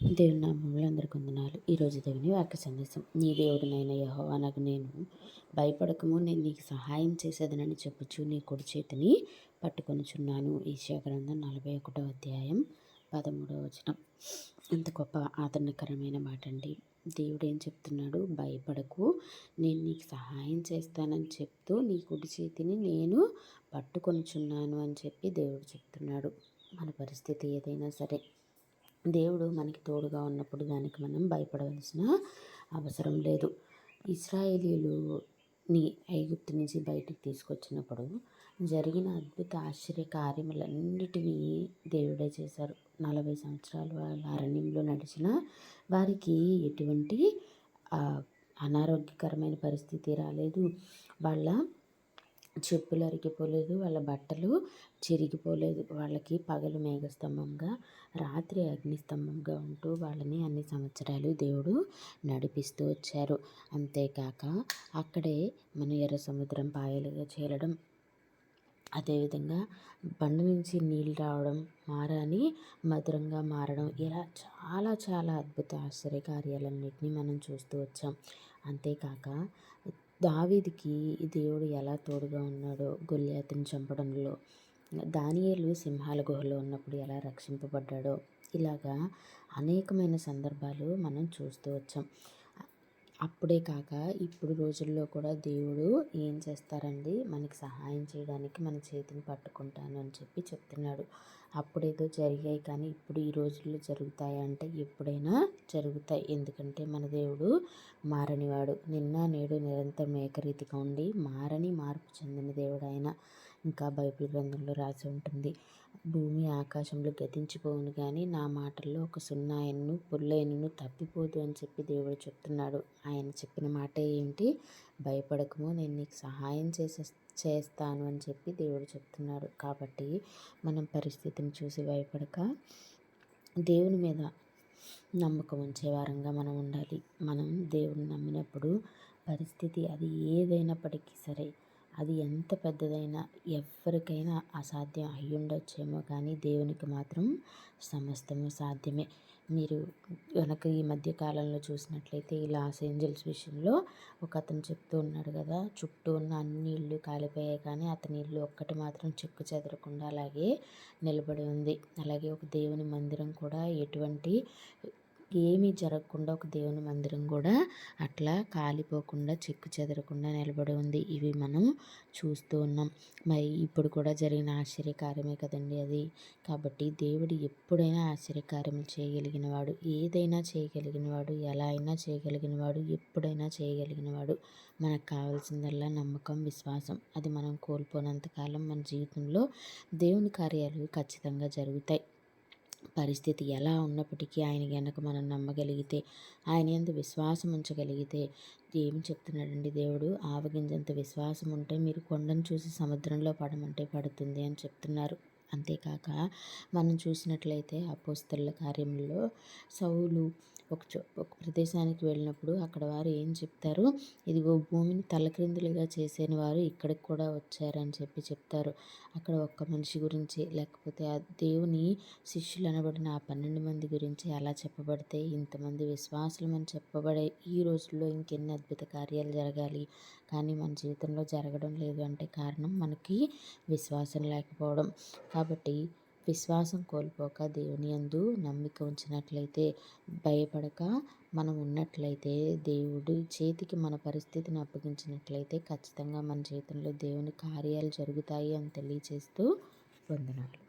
దేవుని నామములో అందరికి వందనాలు. ఈరోజు దేవుని వాక్య సందేశం. నీ దేవుడినైన యెహోవా నాకు నేను భయపడకము, నేను నీకు సహాయం చేసేదనని చెప్పుచు నీ కుడి చేతిని పట్టుకొనుచున్నాను. యెషయా గ్రంథం 41వ అధ్యాయం 13వ వచనం. ఎంత గొప్ప ఆదరణకరమైన మాట అండి. దేవుడు ఏం చెప్తున్నాడు? భయపడకు, నేను నీకు సహాయం చేస్తానని చెప్తూ నీ కుడి చేతిని నేను పట్టుకొనుచున్నాను అని చెప్పి దేవుడు చెప్తున్నాడు. మన పరిస్థితి ఏదైనా సరే దేవుడు మనకి తోడుగా ఉన్నప్పుడు దానికి మనం భయపడవలసిన అవసరం లేదు. ఇశ్రాయేలీయులుని ఐగుప్తు నుంచి బయటికి తీసుకొచ్చినప్పుడు జరిగిన అద్భుత ఆశ్చర్య కార్యములన్నిటినీ దేవుడే చేశారు. 40 సంవత్సరాలు వాళ్ళ అరణ్యంలో నడిచిన వారికి ఎటువంటి అనారోగ్యకరమైన పరిస్థితి రాలేదు. వాళ్ళ చెప్పులు అరిగిపోలేదు, వాళ్ళ బట్టలు చిరిగిపోలేదు. వాళ్ళకి పగలు మేఘస్తంభంగా, రాత్రి అగ్నిస్తంభంగా ఉంటూ వాళ్ళని అన్ని సంవత్సరాలు దేవుడు నడిపిస్తూ వచ్చారు. అంతేకాక అక్కడే మన ఎర్ర సముద్రం పాయలుగా చేరడం, అదేవిధంగా బండ నుంచి నీళ్ళు రావడం, మారాని మధురంగా మారడం, ఇలా చాలా చాలా అద్భుత ఆశ్చర్య కార్యాలన్నింటినీ మనం చూస్తూ వచ్చాం. అంతేకాక దావీదుకి దేవుడు ఎలా తోడుగా ఉన్నాడో గొల్యాతుని చంపడంలో, దానియేలు సింహాల గుహలో ఉన్నప్పుడు ఎలా రక్షింపబడ్డాడో, ఇలాగా అనేకమైన సందర్భాలు మనం చూస్తూ వచ్చాం. అప్పుడే కాక ఇప్పుడు రోజుల్లో కూడా దేవుడు ఏం చేస్తారండి, మనకి సహాయం చేయడానికి మన చేతిని పట్టుకుంటాను అని చెప్పి చెప్తున్నాడు. అప్పుడేదో జరిగాయి కానీ ఇప్పుడు ఈ రోజుల్లో జరుగుతాయి అంటే ఎప్పుడైనా జరుగుతాయి. ఎందుకంటే మన దేవుడు మారనివాడు. నిన్న నేడు నిరంతరం ఏకరీతిగా ఉండి మార్పు చెందిన దేవుడు ఆయన. ఇంకా బైబిల్ గ్రంథంలో రాసి ఉంటుంది, భూమి ఆకాశంలో గతించిపోవును కానీ నా మాటల్లో ఒక సున్నా ఎన్ను పుల్లైనను తప్పిపోదు అని చెప్పి దేవుడు చెప్తున్నాడు. ఆయన చెప్పిన మాట ఏంటి? భయపడకము, నేను నీకు సహాయం చేస్తాను అని చెప్పి దేవుడు చెప్తున్నాడు. కాబట్టి మనం పరిస్థితిని చూసి భయపడక దేవుని మీద నమ్మకం ఉంచే వారంగా మనం ఉండాలి. మనం దేవుని నమ్మినప్పుడు పరిస్థితి అది ఏదైనప్పటికీ సరే, అది ఎంత పెద్దదైనా ఎవరికైనా అసాధ్యం అయ్యుండొచ్చేమో కానీ దేవునికి మాత్రం సమస్తము సాధ్యమే. మీరు కనుక ఈ మధ్య కాలంలో చూసినట్లయితే ఈ లాస్ ఏంజల్స్ విషయంలో ఒక అతను చెప్తూ ఉన్నాడు కదా, చుట్టూ ఉన్న అన్ని ఇళ్ళు కాలిపోయాయి కానీ అతని ఇల్లు ఒక్కటి మాత్రం చెక్కు చెదరకుండా అలాగే నిలబడి ఉంది. అలాగే ఒక దేవుని మందిరం కూడా ఎటువంటి ఏమీ జరగకుండా ఒక దేవుని మందిరం కూడా అట్లా కాలిపోకుండా చెక్కు చెదరకుండా నిలబడి ఉంది. ఇవి మనం చూస్తూ ఉన్నాం. మరి ఇప్పుడు కూడా జరిగిన ఆశ్చర్యకార్యమే కదండి అది. కాబట్టి దేవుడు ఎప్పుడైనా ఆశ్చర్యకార్యము చేయగలిగిన వాడు, ఏదైనా చేయగలిగిన వాడు, ఎలా అయినా చేయగలిగిన వాడు, ఎప్పుడైనా చేయగలిగిన వాడు. మనకు కావాల్సిందల్లా నమ్మకం, విశ్వాసం. అది మనం కోల్పోనంతకాలం మన జీవితంలో దేవుని కార్యాలు ఖచ్చితంగా జరుగుతాయి. పరిస్థితి ఎలా ఉన్నప్పటికీ ఆయన గనక మనం నమ్మగలిగితే, ఆయన యందు విశ్వాసం ఉంచగలిగితే, ఏం చెప్తున్నాడండి దేవుడు? ఆవగింజంత విశ్వాసం ఉంటే మీరు కొండను చూసి సముద్రంలో పడమంటే పడుతుంది అని చెప్తున్నారు. అంతేకాక మనం చూసినట్లయితే అపోస్తలుల కార్యములో సౌలు ఒక ప్రదేశానికి వెళ్ళినప్పుడు అక్కడ వారు ఏం చెప్తారు? ఇదిగో భూమిని తలక్రిందులుగా చేసిన వారు ఇక్కడికి కూడా వచ్చారని చెప్పి చెప్తారు. అక్కడ ఒక్క మనిషి గురించి, లేకపోతే ఆ దేవుని శిష్యులు అనబడిన ఆ 12 మంది గురించి అలా చెప్పబడితే, ఇంతమంది విశ్వాసులమని చెప్పబడే ఈ రోజుల్లో ఇంకెన్ని అద్భుత కార్యాలు జరగాలి. కానీ మన జీవితంలో జరగడం లేదు అంటే కారణం మనకి విశ్వాసం లేకపోవడం. కాబట్టి విశ్వాసం కోల్పోక దేవుని యందు నమ్మిక ఉంచినట్లయితే, భయపడక మనం ఉన్నట్లయితే, దేవుడి చేతికి మన పరిస్థితిని అప్పగించినట్లయితే ఖచ్చితంగా మన జీవితంలో దేవుని కార్యాలు జరుగుతాయి అని తెలియచేస్తూ వందనాలు.